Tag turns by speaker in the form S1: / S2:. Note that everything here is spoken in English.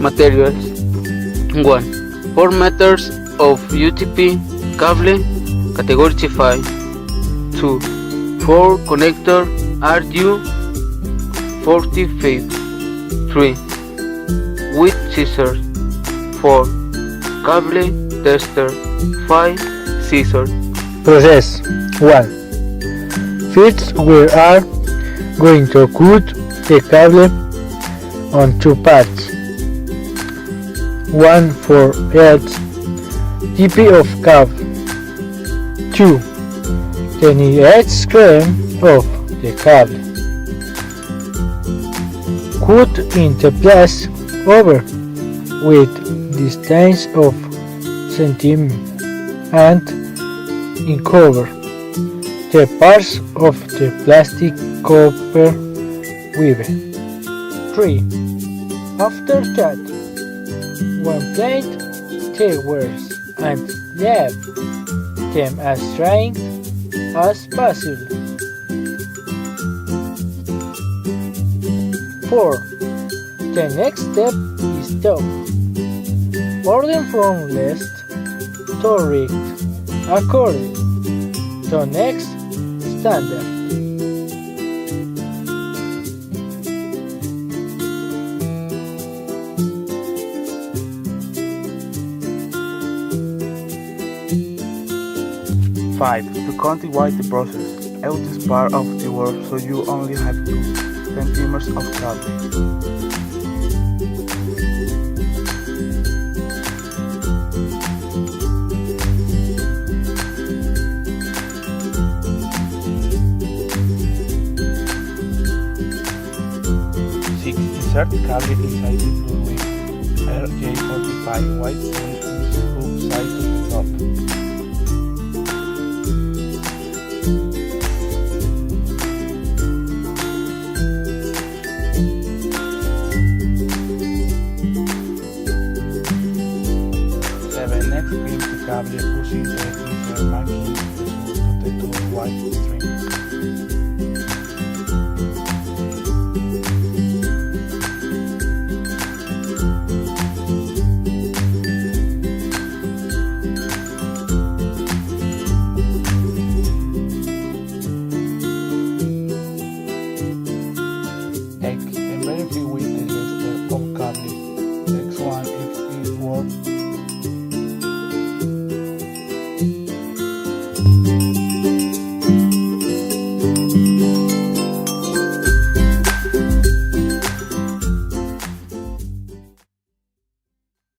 S1: materials. 1. 4 meters of UTP cable category T5. 2. 4 connector RU45. 3. With scissors. 4. Cable tester. 5. Scissors.
S2: Process 1. First we are going to cut the cable on two parts. One for each tip of cable. 2. Then each screen of the cable. Cut into place over with distance of centimeter and uncover the parts of the plastic cover with. 3. After that, one plate the wires and leave them as straight as possible. 4. The next step is to order from left to right according to next standard.
S3: Five. To continue the process, out this part of the work so you only have 2 centimeters of cable. 6. Insert the cable inside the fluid RJ45 white and hook side to the top. 7. Next, crimp the cable using the crimper marking to the 2 white strings.